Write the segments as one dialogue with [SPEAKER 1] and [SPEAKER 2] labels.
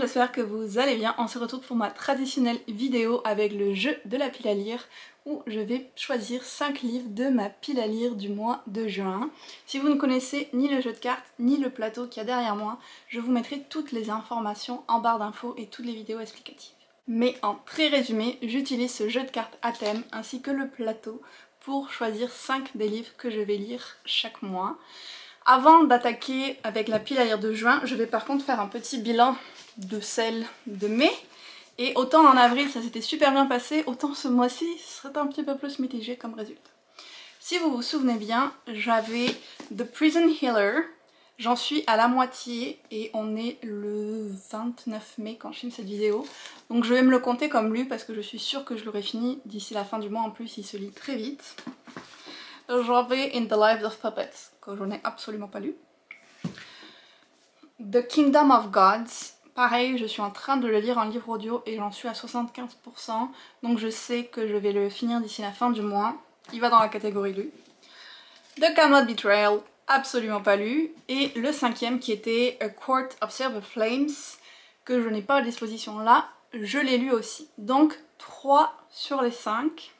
[SPEAKER 1] j'espère que vous allez bien. On se retrouve pour ma traditionnelle vidéo avec le jeu de la pile à lire où je vais choisir 5 livres de ma pile à lire du mois de juin. Si vous ne connaissez ni le jeu de cartes ni le plateau qu'il y a derrière moi, je vous mettrai toutes les informations en barre d'infos et toutes les vidéos explicatives. Mais en très résumé, j'utilise ce jeu de cartes à thème ainsi que le plateau pour choisir 5 des livres que je vais lire chaque mois. Avant d'attaquer avec la pile à lire de juin, je vais par contre faire un petit bilan de celle de mai. Et autant en avril ça s'était super bien passé, autant ce mois-ci ce serait un petit peu plus mitigé comme résultat. Si vous vous souvenez bien, j'avais The Prison Healer. J'en suis à la moitié et on est le 29 mai quand je filme cette vidéo. Donc je vais me le compter comme lu parce que je suis sûre que je l'aurai fini d'ici la fin du mois. En plus il se lit très vite. J'avais In the Lives of Puppets, que je n'ai absolument pas lu. The Kingdom of Gods, pareil, je suis en train de le lire en livre audio et j'en suis à 75%, donc je sais que je vais le finir d'ici la fin du mois. Il va dans la catégorie lu. The Camelot Betrayal, absolument pas lu. Et le 5e qui était A Court of Silver Flames, que je n'ai pas à disposition là, je l'ai lu aussi. Donc 3 sur les 5.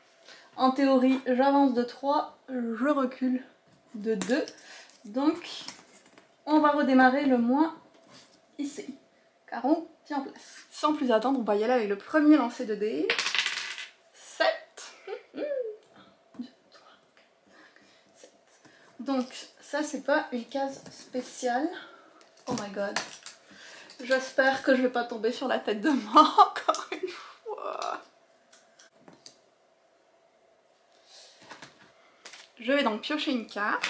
[SPEAKER 1] En théorie, j'avance de 3, je recule de 2. Donc, on va redémarrer le mois ici, car on tient en place. Sans plus attendre, on va y aller avec le premier lancer de dés. 7. 1, 2, 3, 4, 5, 7. Donc, ça c'est pas une case spéciale. Oh my god. J'espère que je vais pas tomber sur la tête de mort encore une fois. Je vais donc piocher une carte.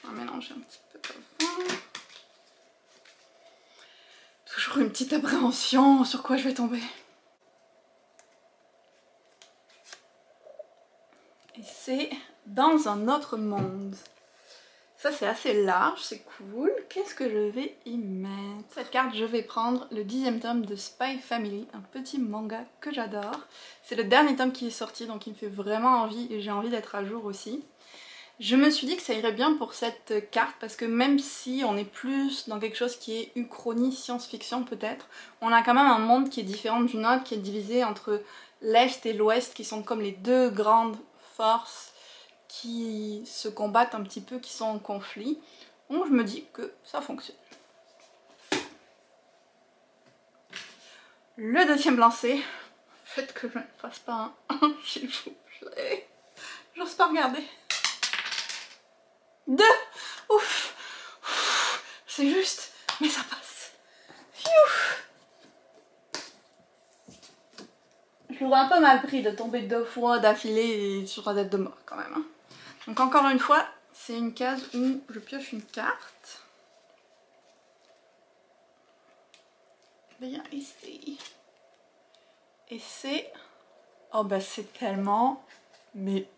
[SPEAKER 1] On va mélanger un petit peu comme ça. Toujours une petite appréhension sur quoi je vais tomber. Et c'est Dans un autre monde. Ça c'est assez large, c'est cool. Qu'est-ce que je vais y mettre? Cette carte, je vais prendre le 10e tome de Spy Family, un petit manga que j'adore. C'est le dernier tome qui est sorti, donc il me fait vraiment envie et j'ai envie d'être à jour aussi. Je me suis dit que ça irait bien pour cette carte parce que même si on est plus dans quelque chose qui est uchronie, science-fiction peut-être, on a quand même un monde qui est différent du nôtre, qui est divisé entre l'Est et l'Ouest, qui sont comme les deux grandes forces qui se combattent un petit peu, qui sont en conflit. Donc je me dis que ça fonctionne. Le deuxième lancer, faites que je ne fasse pas un s'il vous plaît. J'ose pas regarder. 2. Ouf, c'est juste, mais ça passe. Je l'aurais un peu mal pris de tomber 2 fois d'affilée sur la tête de mort quand même. Hein. Donc encore une fois, c'est une case où je pioche une carte. Bien ici. Et c'est... Oh bah c'est tellement... mais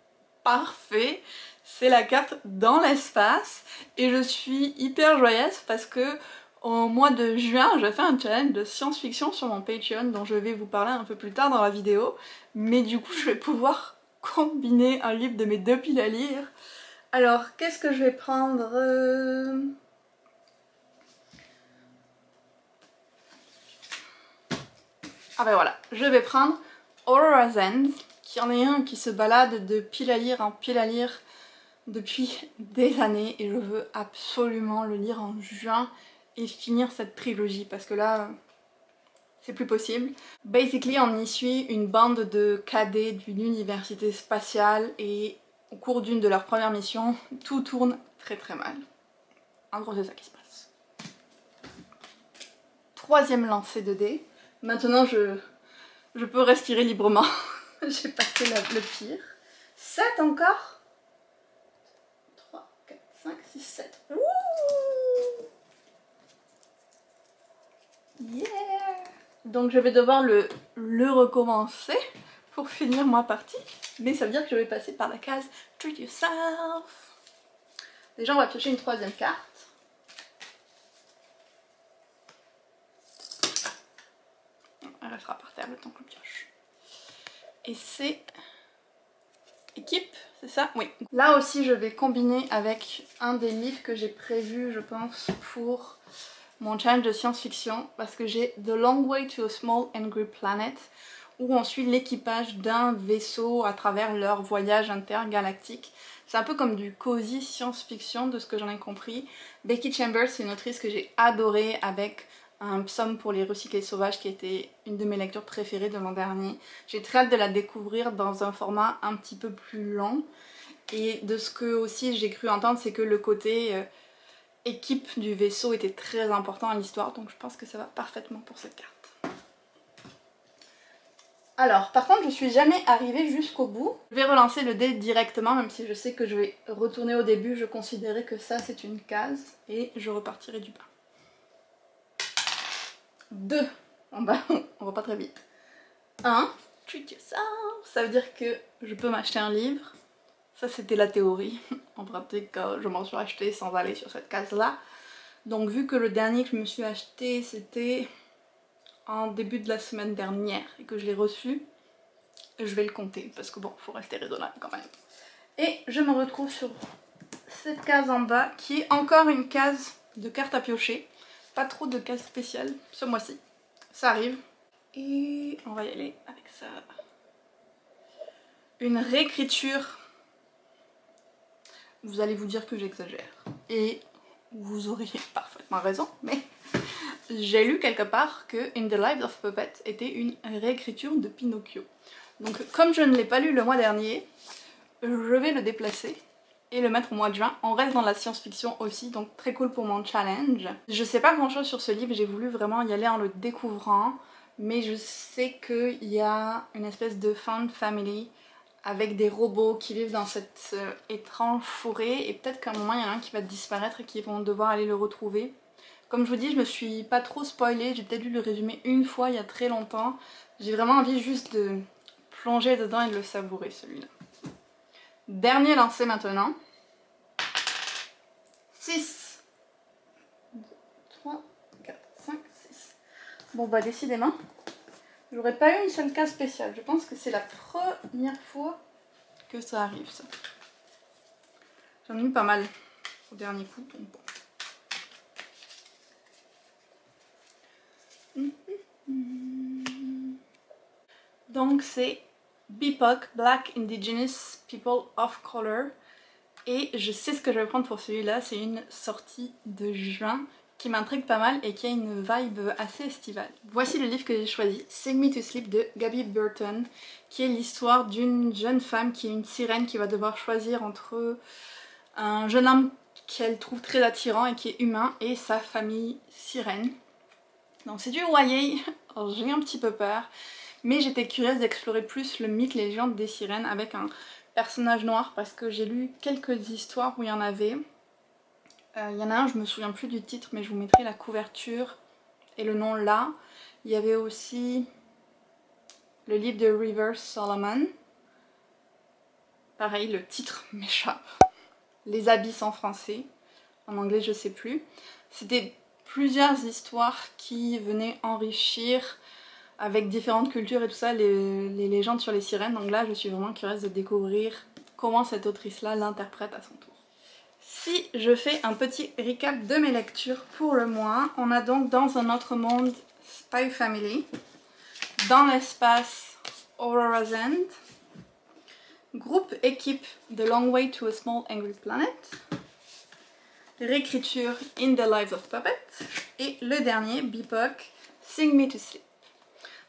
[SPEAKER 1] parfait, c'est la carte Dans l'espace et je suis hyper joyeuse parce que au mois de juin je fais un challenge de science-fiction sur mon Patreon dont je vais vous parler un peu plus tard dans la vidéo, mais du coup je vais pouvoir combiner un livre de mes 2 piles à lire. Alors qu'est-ce que je vais prendre? Ah ben voilà, je vais prendre Aurora's End, qui en est un qui se balade de pile à lire en pile à lire depuis des années et je veux absolument le lire en juin et finir cette trilogie parce que là c'est plus possible. Basically on y suit une bande de cadets d'une université spatiale et au cours d'une de leurs premières missions tout tourne très très mal. En gros c'est ça qui se passe. 3e lancer de dés. Maintenant je peux respirer librement. J'ai passé le pire. 7 encore. 3, 4, 5, 6, 7. Wouh! Yeah! Donc je vais devoir le recommencer pour finir ma partie. Mais ça veut dire que je vais passer par la case Treat Yourself. Déjà on va piocher une 3e carte. Elle restera par terre le temps qu'on pioche. Et c'est équipe, c'est ça? Oui. Là aussi je vais combiner avec un des livres que j'ai prévu je pense pour mon challenge de science-fiction parce que j'ai The Long Way to a Small Angry Planet où on suit l'équipage d'un vaisseau à travers leur voyage intergalactique. C'est un peu comme du cozy science-fiction de ce que j'en ai compris. Becky Chambers, c'est une autrice que j'ai adorée avec un psaume pour les recyclés sauvages qui était une de mes lectures préférées de l'an dernier. J'ai très hâte de la découvrir dans un format un petit peu plus long. Et de ce que aussi j'ai cru entendre, c'est que le côté équipe du vaisseau était très important à l'histoire, donc je pense que ça va parfaitement pour cette carte. Alors, par contre, je suis jamais arrivée jusqu'au bout. Je vais relancer le dé directement, même si je sais que je vais retourner au début. Je considérais que ça, c'est une case, et je repartirai du bas. 2 en bas, on va pas très vite. 1, treat yourself, ça veut dire que je peux m'acheter un livre. Ça, c'était la théorie. En pratique, je m'en suis acheté sans aller sur cette case-là. Donc, vu que le dernier que je me suis acheté, c'était en début de la semaine dernière et que je l'ai reçu, je vais le compter parce que bon, faut rester raisonnable quand même. Et je me retrouve sur cette case en bas qui est encore une case de cartes à piocher. Pas trop de cases spéciales ce mois-ci. Ça arrive. Et on va y aller avec ça. Une réécriture. Vous allez vous dire que j'exagère. Et vous auriez parfaitement raison, mais j'ai lu quelque part que In the Lives of Puppet était une réécriture de Pinocchio. Donc comme je ne l'ai pas lu le mois dernier, je vais le déplacer et le mettre au mois de juin. On reste dans la science-fiction aussi, donc très cool pour mon challenge. Je sais pas grand chose sur ce livre, j'ai voulu vraiment y aller en le découvrant, mais je sais qu'il y a une espèce de found family avec des robots qui vivent dans cette étrange forêt, et peut-être qu'à un moment il y en a un qui va disparaître et qu'ils vont devoir aller le retrouver. Comme je vous dis, je me suis pas trop spoilée, j'ai peut-être lu le résumé une fois il y a très longtemps. J'ai vraiment envie juste de plonger dedans et de le savourer celui-là. Dernier lancé maintenant. 6, 2, 3, 4, 5, 6. Bon bah décidément, j'aurais pas eu une seule case spéciale. Je pense que c'est la première fois que ça arrive ça. J'en ai eu pas mal au dernier coup, donc bon. Donc c'est BIPOC, Black Indigenous People of Color. Et je sais ce que je vais prendre pour celui-là, c'est une sortie de juin qui m'intrigue pas mal et qui a une vibe assez estivale. Voici le livre que j'ai choisi, Sing Me to Sleep de Gabby Burton, qui est l'histoire d'une jeune femme qui est une sirène qui va devoir choisir entre un jeune homme qu'elle trouve très attirant et qui est humain et sa famille sirène. Donc c'est du YA, j'ai un petit peu peur, mais j'étais curieuse d'explorer plus le mythe, les légendes des sirènes avec un personnage noir parce que j'ai lu quelques histoires où il y en avait. Il y en a un, je me souviens plus du titre, mais je vous mettrai la couverture et le nom là. Il y avait aussi le livre de Rivers Solomon. Pareil, le titre m'échappe. Les Abysses en français. En anglais, je sais plus. C'était plusieurs histoires qui venaient enrichir avec différentes cultures et tout ça, les légendes sur les sirènes. Donc là, je suis vraiment curieuse de découvrir comment cette autrice-là l'interprète à son tour. Si je fais un petit recap de mes lectures pour le mois, on a donc Dans un autre monde, Spy Family, Dans l'espace, Aurora's End, Groupe équipe, The Long Way to a Small Angry Planet, réécriture, In the Lives of Puppet, et le dernier, BIPOC, Sing Me to Sleep.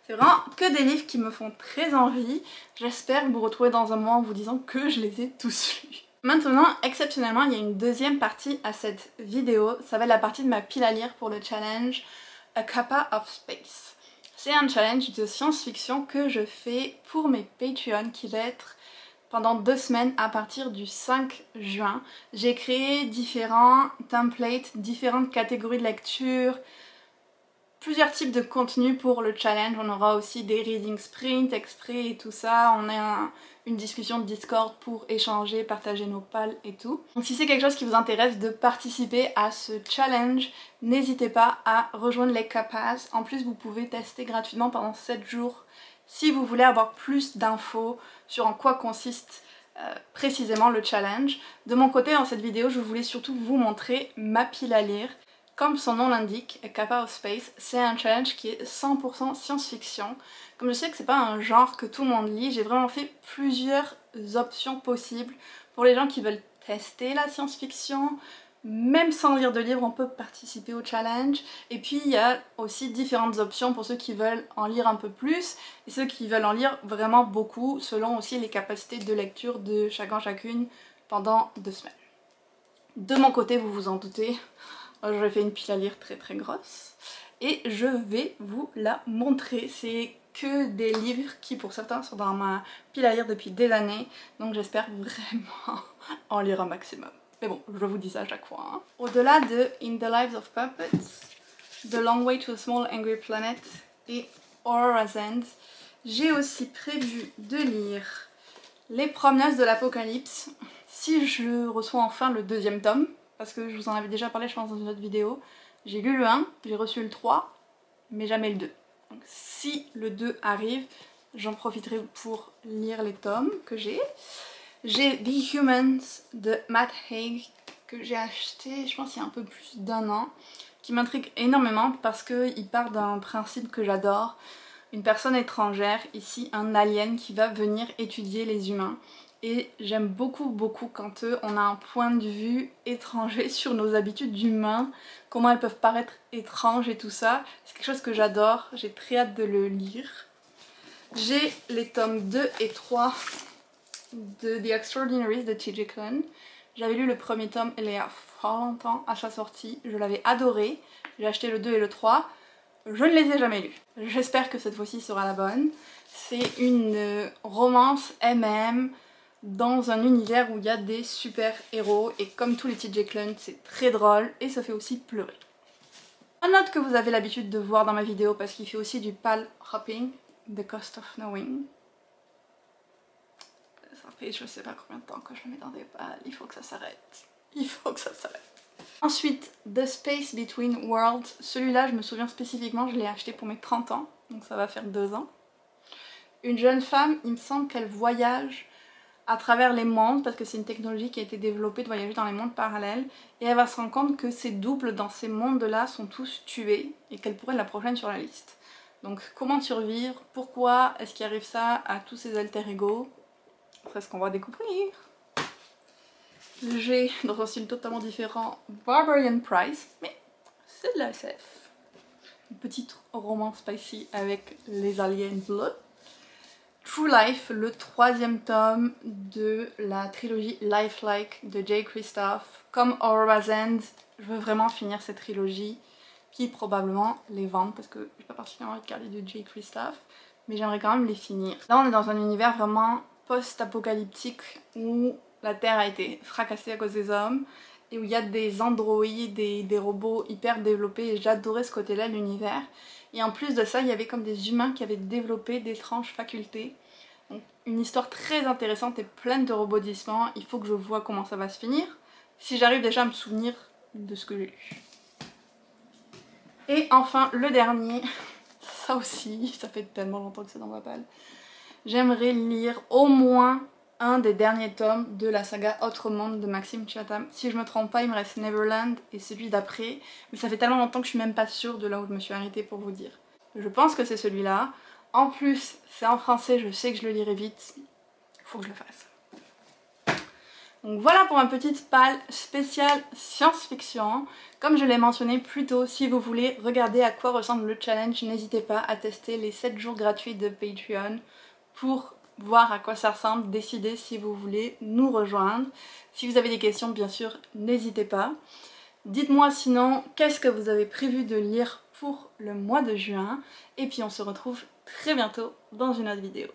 [SPEAKER 1] C'est vraiment que des livres qui me font très envie. J'espère vous retrouver dans un mois en vous disant que je les ai tous lus. Maintenant, exceptionnellement, il y a une deuxième partie à cette vidéo. Ça va être la partie de ma pile à lire pour le challenge A Kappa of Space. C'est un challenge de science-fiction que je fais pour mes Patreons qui va être pendant 2 semaines à partir du 5 juin. J'ai créé différents templates, différentes catégories de lecture, plusieurs types de contenus pour le challenge. On aura aussi des reading sprint exprès et tout ça. On a une discussion de Discord pour échanger, partager nos pals et tout. Donc si c'est quelque chose qui vous intéresse de participer à ce challenge, n'hésitez pas à rejoindre les Kappas. En plus, vous pouvez tester gratuitement pendant 7 jours si vous voulez avoir plus d'infos sur en quoi consiste précisément le challenge. De mon côté, dans cette vidéo, je voulais surtout vous montrer ma pile à lire. Comme son nom l'indique, Kappa of Space, c'est un challenge qui est 100% science-fiction. Comme je sais que c'est pas un genre que tout le monde lit, j'ai vraiment fait plusieurs options possibles pour les gens qui veulent tester la science-fiction. Même sans lire de livre, on peut participer au challenge. Et puis il y a aussi différentes options pour ceux qui veulent en lire un peu plus et ceux qui veulent en lire vraiment beaucoup, selon aussi les capacités de lecture de chacune pendant 2 semaines. De mon côté, vous vous en doutez, j'ai fait une pile à lire très grosse et je vais vous la montrer. C'est que des livres qui pour certains sont dans ma pile à lire depuis des années, donc j'espère vraiment en lire un maximum. Mais bon, je vous dis ça à chaque fois. Hein. Au-delà de In the Lives of Puppets, The Long Way to a Small Angry Planet et Aurora's End, j'ai aussi prévu de lire Les Promeneuses de l'Apocalypse, si je reçois enfin le 2e tome, parce que je vous en avais déjà parlé je pense dans une autre vidéo. J'ai lu le 1, j'ai reçu le 3, mais jamais le 2. Donc si le 2 arrive, j'en profiterai pour lire les tomes que j'ai. J'ai The Humans de Matt Haig que j'ai acheté, je pense il y a un peu plus d'1 an, qui m'intrigue énormément parce qu'il part d'un principe que j'adore. Une personne étrangère, ici un alien qui va venir étudier les humains. Et j'aime beaucoup quand on a un point de vue étranger sur nos habitudes d'humains, comment elles peuvent paraître étranges et tout ça. C'est quelque chose que j'adore, j'ai très hâte de le lire. J'ai les tomes 2 et 3 de The Extraordinaries de T.J. Klune. J'avais lu le 1er tome il y a fort longtemps à sa sortie, je l'avais adoré. J'ai acheté le 2 et le 3, je ne les ai jamais lus. J'espère que cette fois-ci sera la bonne. C'est une romance MM dans un univers où il y a des super-héros et comme tous les T.J. Klune, c'est très drôle et ça fait aussi pleurer. Un autre que vous avez l'habitude de voir dans ma vidéo parce qu'il fait aussi du pal hopping, The Cost of Knowing. Ça fait je sais pas combien de temps que je le mets dans des pales, il faut que ça s'arrête. Il faut que ça s'arrête. Ensuite, The Space Between Worlds. Celui-là, je me souviens spécifiquement, je l'ai acheté pour mes 30 ans, donc ça va faire 2 ans. Une jeune femme, il me semble qu'elle voyage à travers les mondes, parce que c'est une technologie qui a été développée de voyager dans les mondes parallèles, et elle va se rendre compte que ses doubles dans ces mondes-là sont tous tués, et qu'elle pourrait être la prochaine sur la liste. Donc comment survivre, pourquoi est-ce qu'il arrive ça à tous ces alter-ego, c'est ce qu'on va découvrir. J'ai, dans un style totalement différent, Barbarian Price, mais c'est de la SF. Une petite romance spicy avec les aliens bleus. True Life, le 3e tome de la trilogie Lifelike de Jay Kristoff. Comme Aurora's End, je veux vraiment finir cette trilogie, puis probablement les vendre parce que j'ai pas particulièrement regardé de Jay Kristoff, mais j'aimerais quand même les finir. Là on est dans un univers vraiment post-apocalyptique où la Terre a été fracassée à cause des hommes et où il y a des androïdes, des robots hyper développés et j'adorais ce côté-là de l'univers. Et en plus de ça, il y avait comme des humains qui avaient développé d'étranges facultés. Donc, une histoire très intéressante et pleine de rebondissements. Il faut que je vois comment ça va se finir, si j'arrive déjà à me souvenir de ce que j'ai lu. Et enfin, le dernier, ça aussi, ça fait tellement longtemps que c'est dans ma palle. J'aimerais lire au moins un des derniers tomes de la saga Autre Monde de Maxime Chatham. Si je me trompe pas, il me reste Neverland et celui d'après, mais ça fait tellement longtemps que je suis même pas sûre de là où je me suis arrêtée pour vous dire. Je pense que c'est celui-là. En plus, c'est en français, je sais que je le lirai vite. Faut que je le fasse. Donc voilà pour ma petite palle spéciale science-fiction. Comme je l'ai mentionné plus tôt, si vous voulez regarder à quoi ressemble le challenge, n'hésitez pas à tester les 7 jours gratuits de Patreon pour voir à quoi ça ressemble, décider si vous voulez nous rejoindre. Si vous avez des questions, bien sûr, n'hésitez pas. Dites-moi sinon qu'est-ce que vous avez prévu de lire pour le mois de juin. Et puis on se retrouve très bientôt dans une autre vidéo.